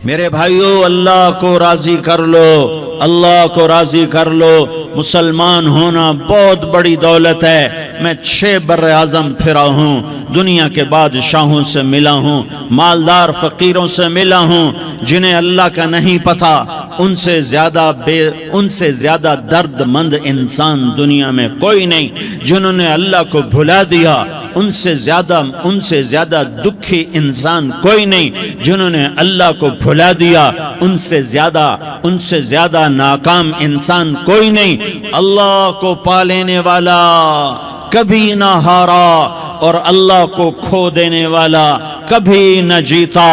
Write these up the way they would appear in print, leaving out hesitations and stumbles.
میرے بھائیو، اللہ کو راضی کر لو، اللہ کو راضی کر لو۔ مسلمان ہونا بہت بڑی دولت ہے۔ میں 6 بر اعظم پھرا ہوں، دنیا کے بادشاہوں سے ملا ہوں، مالدار فقیروں سے ملا ہوں، جنہیں اللہ کا نہیں پتہ، ان سے زیادہ درد مند انسان دنیا میں کوئی نہیں۔ جنہوں نے اللہ کو بھلا دیا، ان سے زیادہ دکھی انسان کوئی نہیں۔ جنہوں نے اللہ کو بھلا دیا، ان سے زیادہ ناکام انسان کوئی نہیں۔ اللہ کو پا لینے والا کبھی نہ ہارا، اور اللہ کو کھو دینے والا کبھی نہ جیتا۔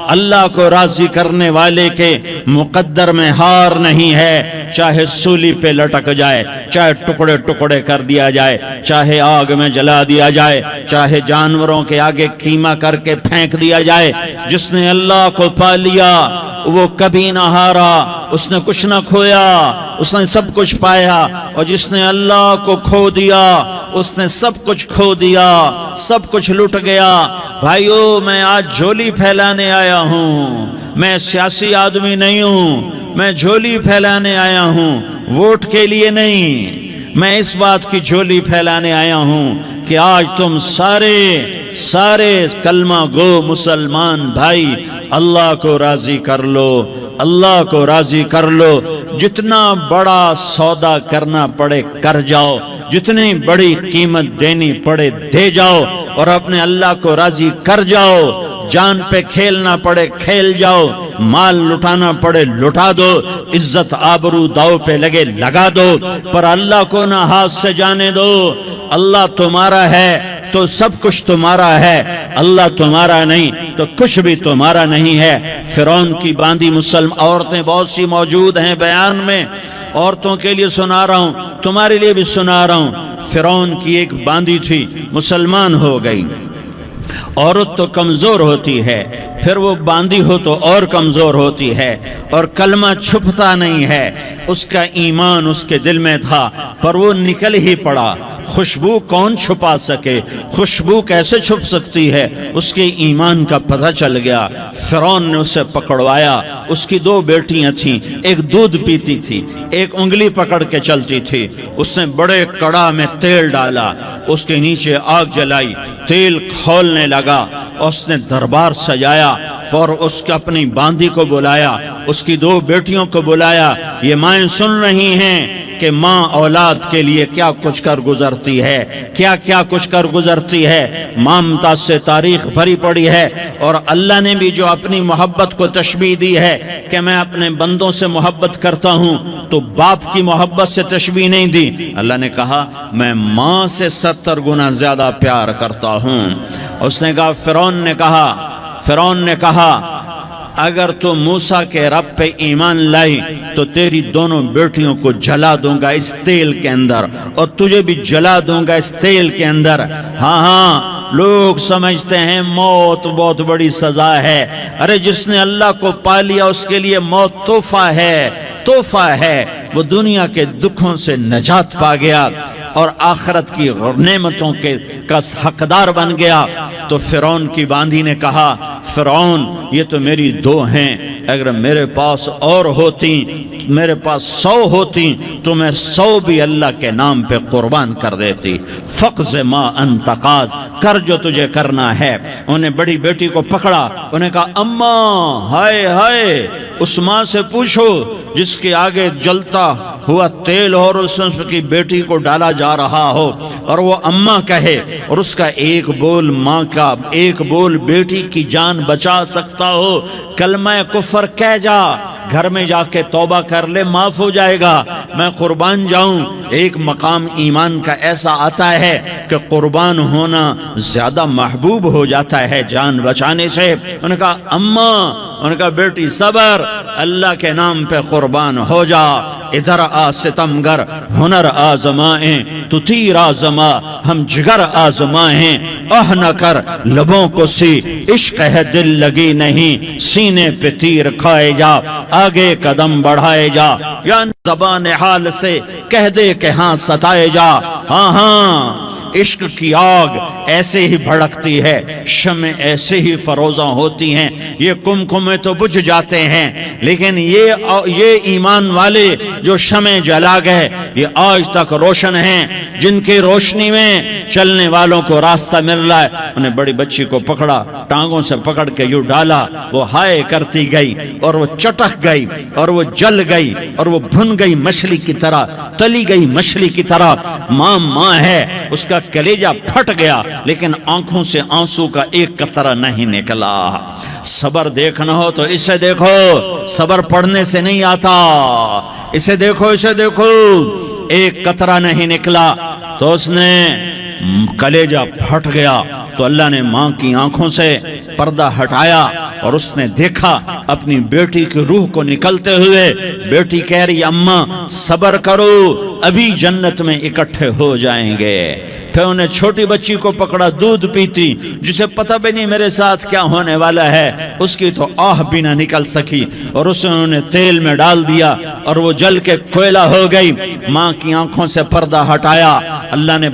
اللہ کو راضی کرنے والے کے مقدر میں ہار نہیں ہے، چاہے سولی پہ لٹک جائے، چاہے ٹکڑے ٹکڑے کر دیا جائے، چاہے آگ میں جلا دیا جائے، چاہے جانوروں کے آگے قیمہ کر کے پھینک دیا جائے۔ جس نے اللہ کو پا لیا وہ کبھی نہ ہارا، اس نے کچھ نہ کھویا، اس نے سب کچھ پایا۔ اور جس نے اللہ کو کھو دیا، اس نے سب کچھ کھو دیا، سب کچھ لٹ گیا۔ بھائیو، میں آج جھولی پھیلانے آیا ہوں، میں سیاسی آدمی نہیں ہوں، میں جھولی پھیلانے آیا ہوں، ووٹ کے لیے نہیں۔ میں اس بات کی جھولی پھیلانے آیا ہوں کہ آج تم سارے کلمہ گو مسلمان بھائی اللہ کو راضی کر لو، اللہ کو راضی کر لو۔ جتنا بڑا سودا کرنا پڑے کر جاؤ، جتنی بڑی قیمت دینی پڑے دے جاؤ، اور اپنے اللہ کو راضی کر جاؤ۔ جان پہ کھیلنا پڑے کھیل جاؤ، مال لٹانا پڑے لٹا دو، عزت آبرو داؤ پہ لگے لگا دو، پر اللہ کو نہ ہاتھ سے جانے دو۔ اللہ تمہارا ہے تو سب کچھ تمہارا ہے، اللہ تمہارا نہیں تو کچھ بھی تمہارا نہیں ہے۔ فرعون کی باندھی مسلم عورتیں بہت سی موجود ہیں بیان میں، عورتوں کے لیے سنا رہا ہوں، تمہارے لیے بھی سنا رہا ہوں۔ فرعون کی ایک باندھی تھی، مسلمان ہو گئی۔ عورت تو کمزور ہوتی ہے، پھر وہ باندھی ہو تو اور کمزور ہوتی ہے، اور کلمہ چھپتا نہیں ہے۔ اس کا ایمان اس کے دل میں تھا، پر وہ نکل ہی پڑا۔ خوشبو کون چھپا سکے؟ خوشبو کیسے چھپ سکتی ہے؟ اس کے ایمان کا پتہ چل گیا۔ فرعون نے اسے پکڑوایا۔ اس کی 2 بیٹیاں تھیں، ایک دودھ پیتی تھی، ایک انگلی پکڑ کے چلتی تھی۔ اس نے بڑے کڑا میں تیل ڈالا، اس کے نیچے آگ جلائی، تیل کھولنے لگا، اس نے دربار سجایا، اور اس کے اپنی باندھی کو بلایا، اس کی 2 بیٹیوں کو بلایا۔ یہ مائیں سن رہی ہیں کہ ماں اولاد کے لیے کیا کچھ کر گزرتی ہے، کیا کچھ کر گزرتی ہے۔ مامتا سے تاریخ بھری پڑی ہے، اور اللہ نے بھی جو اپنی محبت کو تشبیہ دی ہے کہ میں اپنے بندوں سے محبت کرتا ہوں، تو باپ کی محبت سے تشبیہ نہیں دی۔ اللہ نے کہا میں ماں سے 70 گنا زیادہ پیار کرتا ہوں۔ اس نے کہا، فرعون نے کہا اگر تو موسیٰ کے رب پہ ایمان لائی تو تیری دونوں بیٹیوں کو جلا دوں گا اس تیل کے اندر، اور تجھے بھی جلا دوں گا اس تیل کے اندر۔ ہاں لوگ سمجھتے ہیں موت بہت بڑی سزا ہے۔ ارے جس نے اللہ کو پا لیا اس کے لیے موت تحفہ ہے۔ وہ دنیا کے دکھوں سے نجات پا گیا اور آخرت کی نعمتوں کا حقدار بن گیا۔ تو فرعون کی باندھی نے کہا، فرعون یہ تو میری 2 ہیں، اگر میرے پاس اور ہوتی، میرے پاس 100 ہوتی تو میں 100 بھی اللہ کے نام پہ قربان کر دیتی۔ فقض ما انت قاض، کر جو تجھے کرنا ہے۔ انہیں بڑی بیٹی کو پکڑا، انہیں کہا اماں ہائے اس ماں سے پوچھو جس کے آگے جلتا ہوا تیل اور اس کی بیٹی کو ڈالا جا رہا ہو، اور وہ اماں کہے، اور اس کا ایک بول ماں کا، ایک بول بیٹی کی جان بچا سکتا ہو۔ کلمہ کفر کہہ جا، گھر میں جا کے توبہ کر لے، معاف ہو جائے گا۔ میں قربان جاؤں۔ ایک مقام ایمان کا ایسا آتا ہے کہ قربان ہونا زیادہ محبوب ہو جاتا ہے جان بچانے سے۔ انہوں نے کہا اماں، انہوں نے کہا بیٹی صبر، اللہ کے نام پہ قربان ہو جا۔ ادھر آ ستمگر، ہنر آزمائیں تو تیر آزما، ہم جگر آزمائیں اہ نہ کر لبوں کو سی، عشق ہے دل لگی نہیں، سینے پہ تیر کھائے جا، آگے قدم بڑھائے جا، یا زبان حال سے کہہ دے کہ ہاں ستائے جا۔ ہاں عشق کی آگ ایسے ہی بھڑکتی ہے، شمع ایسے ہی فروزاں ہوتی ہیں، یہ کمکمے تو بجھ جاتے ہیں، لیکن یہ ایمان والے جو شمع جلا گئے یہ آج تک روشن ہیں، جن کی روشنی میں چلنے والوں کو راستہ مل رہا ہے۔ انہیں بڑی بچی کو پکڑا، ٹانگوں سے پکڑ کے یوں ڈالا، وہ ہائے کرتی گئی اور وہ چٹک گئی اور وہ جل گئی اور وہ بھن گئی مچھلی کی طرح، تلی گئی مچھلی کی طرح۔ ماں ہے، اس کا کلیجہ پھٹ گیا، لیکن آنکھوں سے آنسو کا ایک قطرہ نہیں نکلا۔ صبر دیکھنا ہو تو اسے دیکھو، صبر پڑھنے سے نہیں آتا، اسے دیکھو، اسے دیکھو۔ ایک قطرہ نہیں نکلا تو اس نے کلیجہ پھٹ گیا، تو اللہ نے ماں کی آنکھوں سے پردہ ہٹایا اور اس نے دیکھا اپنی بیٹی کی روح کو نکلتے ہوئے۔ بیٹی کہہ رہی اماں صبر کرو، ابھی جنت میں اکٹھے ہو جائیں گے۔ پھر انہیں چھوٹی بچی کو پکڑا، دودھ پیتی، جسے پتہ بھی نہیں میرے ساتھ کیا ہونے والا ہے، اس کی تو آہ بھی نہ نکل سکی، اور اسے انہوں نے تیل میں ڈال دیا اور وہ جل کے کوئلہ ہو گئی۔ ماں کی آنکھوں سے پردہ ہٹایا، اللہ نے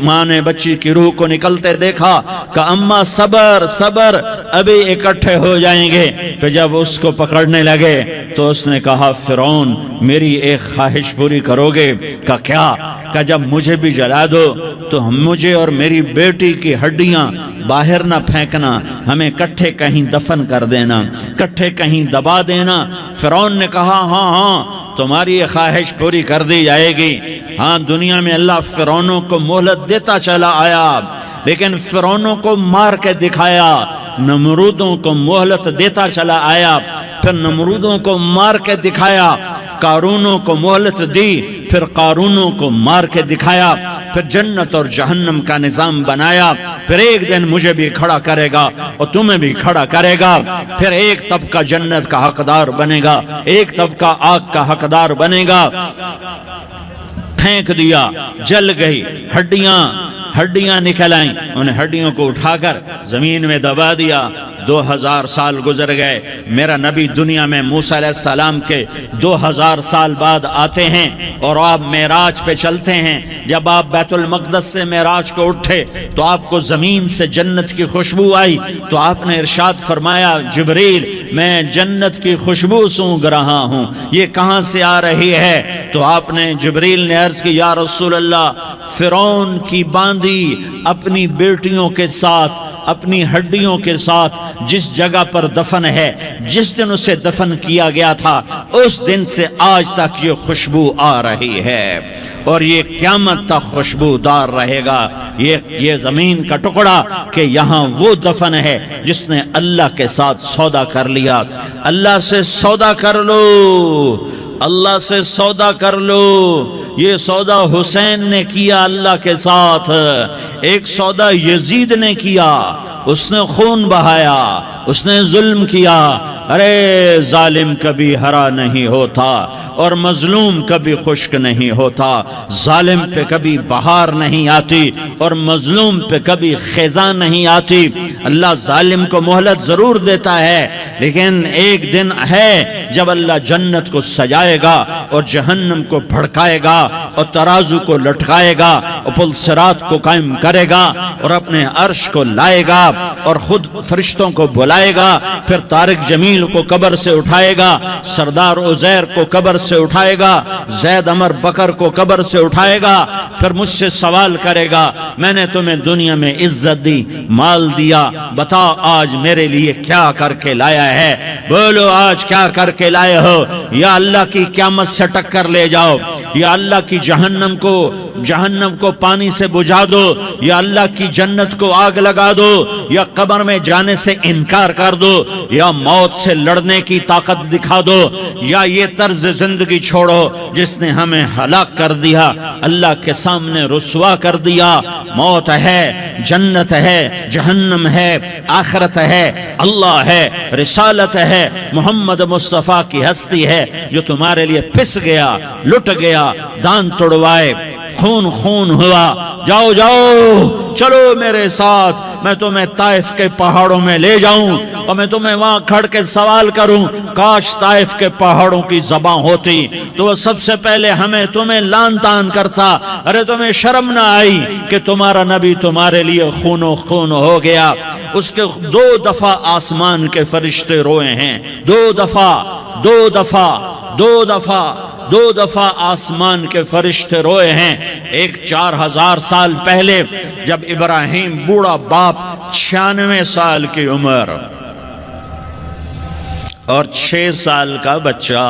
ماں نے بچی کی روح کو نکلتے دیکھا کہ اماں صبر صبر، ابھی اکٹھے ہو جائیں گے۔ پھر جب اس کو پکڑنے لگے تو اس نے کہا فرعون میری ایک خواہش پوری کرو گے؟ کہ کیا؟ کہ جب مجھے بھی جلا دو تو مجھے اور میری بیٹی کی ہڈیاں باہر نہ پھینکنا، ہمیں کٹھے کہیں دفن کر دینا، کٹھے کہیں دبا دینا۔ فرعون نے کہا ہاں تمہاری یہ خواہش پوری کر دی جائے گی۔ ہاں دنیا میں اللہ فرعونوں کو مہلت دیتا چلا آیا، لیکن فرعونوں کو مار کے دکھایا، نمرودوں کو مہلت دیتا چلا آیا، پھر نمرودوں کو مار کے دکھایا، قارونوں کو مہلت دی، پھر قارونوں کو مار کے دکھایا، پھر جنت اور جہنم کا نظام بنایا۔ پھر ایک دن مجھے بھی کھڑا کرے گا اور تمہیں بھی کھڑا کرے گا، پھر ایک طبقہ جنت کا حقدار بنے گا، ایک طبقہ آگ کا حقدار بنے گا۔ پھینک دیا، جل گئی، ہڈیاں نکل آئیں، انہیں ہڈیوں کو اٹھا کر زمین میں دبا دیا۔ 2000 سال گزر گئے، میرا نبی دنیا میں موسیٰ علیہ السلام کے 2000 سال بعد آتے ہیں اور آپ معراج پہ چلتے ہیں۔ جب آپ بیت المقدس سے معراج کو اٹھے تو آپ کو زمین سے جنت کی خوشبو آئی، تو آپ نے ارشاد فرمایا جبریل میں جنت کی خوشبو سونگھ رہا ہوں، یہ کہاں سے آ رہی ہے؟ تو آپ نے جبریل نے عرض کی یا رسول اللہ فرعون کی باندی اپنی بیٹیوں کے ساتھ، اپنی ہڈیوں کے ساتھ جس جگہ پر دفن ہے، جس دن اسے دفن کیا گیا تھا، اس دن سے آج تک یہ خوشبو آ رہی ہے، اور یہ قیامت تک خوشبودار رہے گا۔ یہ زمین کا ٹکڑا کہ یہاں وہ دفن ہے جس نے اللہ کے ساتھ سودا کر لیا۔ اللہ سے سودا کر لو، اللہ سے سودا کر لو۔ یہ سودا حسین نے کیا اللہ کے ساتھ، ایک سودا یزید نے کیا، اس نے خون بہایا، اس نے ظلم کیا۔ ارے ظالم کبھی ہرا نہیں ہوتا اور مظلوم کبھی خشک نہیں ہوتا، ظالم پہ کبھی بہار نہیں آتی اور مظلوم پہ کبھی خزاں نہیں آتی۔ اللہ ظالم کو مہلت ضرور دیتا ہے، لیکن ایک دن ہے جب اللہ جنت کو سجائے گا اور جہنم کو بھڑکائے گا اور ترازو کو لٹکائے گا اور پل صراط کو قائم کرے گا اور اپنے عرش کو لائے گا اور خود فرشتوں کو بلائے گا، پھر طارق جمیل کو قبر سے اٹھائے گا، سردار عزیر کو قبر سے اٹھائے گا، زید عمر بکر کو قبر سے اٹھائے گا، پھر مجھ سے سوال کرے گا میں نے تمہیں دنیا میں عزت دی، مال دیا، بتا آج میرے لیے کیا کر کے لایا ہے؟ بولو آج کیا کر کے لائے ہو؟ یا اللہ کی قیامت سے ٹکر لے جاؤ، یا اللہ کی جہنم کو پانی سے بجھا دو، یا اللہ کی جنت کو آگ لگا دو، یا قبر میں جانے سے انکار کر دو، یا موت سے لڑنے کی طاقت دکھا دو، یا یہ طرز زندگی چھوڑو جس نے ہمیں ہلاک کر دیا، اللہ کے سامنے رسوا کر دیا۔ موت ہے، جنت ہے، جہنم ہے، آخرت ہے، اللہ ہے، رسالت ہے، محمد مصطفیٰ کی ہستی ہے جو تمہارے لیے پس گیا، لٹ گیا، دان توڑوائے، خون خون ہوا، جاؤ جاؤ چلو میرے ساتھ، میں تمہیں طائف کے پہاڑوں میں لے جاؤں اور میں تمہیں وہاں کھڑ کے سوال کروں، کاش طائف کے پہاڑوں کی زبان ہوتی تو وہ سب سے پہلے ہمیں تمہیں لان تان کرتا، ارے تمہیں شرم نہ آئی کہ تمہارا نبی تمہارے لیے خون و خون ہو گیا۔ اس کے 2 دفعہ آسمان کے فرشتے روئے ہیں، 2 دفعہ آسمان کے فرشتے روئے ہیں۔ ایک 4000 سال پہلے جب ابراہیم بوڑھا باپ 96 سال کی عمر اور 6 سال کا بچہ،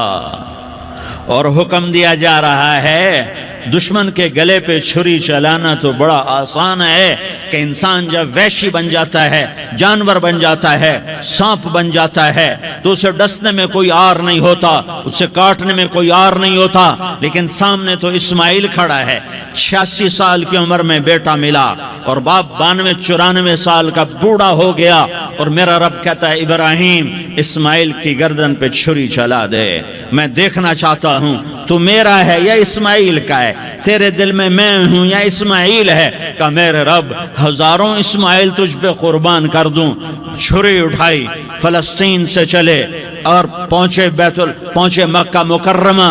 اور حکم دیا جا رہا ہے دشمن کے گلے پہ چھری چلانا تو بڑا آسان ہے کہ انسان جب وحشی بن جاتا ہے، جانور بن جاتا ہے، سانپ بن جاتا ہے تو اسے ڈسنے میں کوئی آر نہیں ہوتا، اسے کاٹنے میں کوئی آر نہیں ہوتا، لیکن سامنے تو اسماعیل کھڑا ہے، 86 سال کی عمر میں بیٹا ملا اور باپ 92-94 سال کا بوڑھا ہو گیا، اور میرا رب کہتا ہے ابراہیم اسماعیل کی گردن پہ چھری چلا دے، میں دیکھنا چاہتا ہوں تو میرا ہے یا اسماعیل کا ہے، تیرے دل میں میں ہوں یا اسماعیل ہے؟ کہ میرے رب ہزاروں اسماعیل تجھ پہ قربان کر دوں۔ چھری اٹھائی، فلسطین سے چلے اور پہنچے مکہ مکرمہ،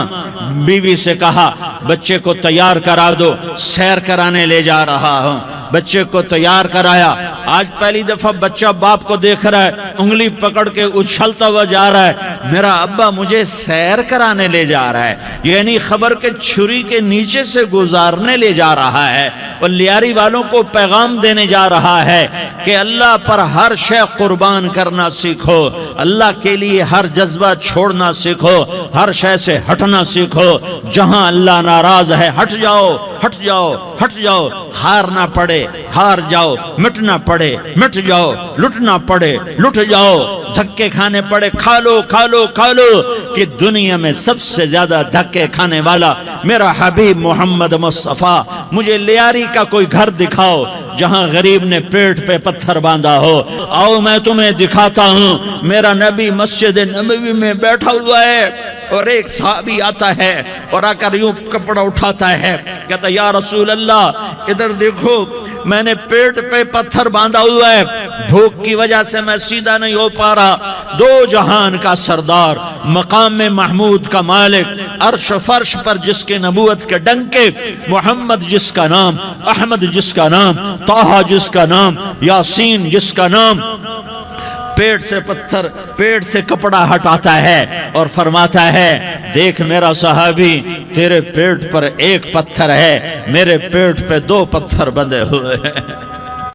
بیوی سے کہا بچے کو تیار کرا دو، سیر کرانے لے جا رہا ہوں، بچے کو تیار کرایا۔ آج پہلی دفعہ بچہ باپ کو دیکھ رہا ہے، انگلی پکڑ کے اچھلتا ہوا جا رہا ہے، میرا ابا مجھے سیر کرانے لے جا رہا ہے، یعنی خبر کے چھری کے نیچے سے گزارنے لے جا رہا ہے، اور لیاری والوں کو پیغام دینے جا رہا ہے کہ اللہ پر ہر شے قربان کرنا سیکھو، اللہ کے لیے ہر جذبہ چھوڑنا سیکھو، ہر شے سے ہٹنا سیکھو، جہاں اللہ ناراض ہے ہٹ جاؤ، ہٹ جاؤ، ہٹ جاؤ، ہار نہ پڑے ہار جاؤ، مٹنا پڑے مٹ جاؤ، لٹنا پڑے لٹ جاؤ، دھکے کھانے پڑے کھا لو کھا لو کھا لو، کہ دنیا میں سب سے زیادہ دھکے کھانے والا میرا حبیب محمد مصطفیٰ۔ مجھے لیاری کا کوئی گھر دکھاؤ جہاں غریب نے پیٹ پہ پتھر باندھا ہو، آؤ میں تمہیں دکھاتا ہوں، میرا نبی مسجد نبوی میں بیٹھا ہوا ہے اور ایک صحابی آتا ہے اور آ کر یوں کپڑا اٹھاتا ہے، کہتا یا رسول اللہ ادھر دیکھو، میں نے پیٹ پہ پتھر باندھا ہوا ہے، بھوک کی وجہ سے میں سیدھا نہیں ہو پا رہا، 2 جہان کا سردار، مقام محمود کا مالک، عرش فرش پر جس کے نبوت کے ڈنکے، محمد جس کا نام، احمد جس کا نام، طٰہٰ جس کا نام، یاسین جس کا نام، پیٹ سے پتھر، پیٹ سے کپڑا ہٹاتا ہے اور فرماتا ہے دیکھ میرا صحابی، تیرے پیٹ پر 1 پتھر ہے، میرے پیٹ پہ 2 پتھر بندھے ہوئے ہیں۔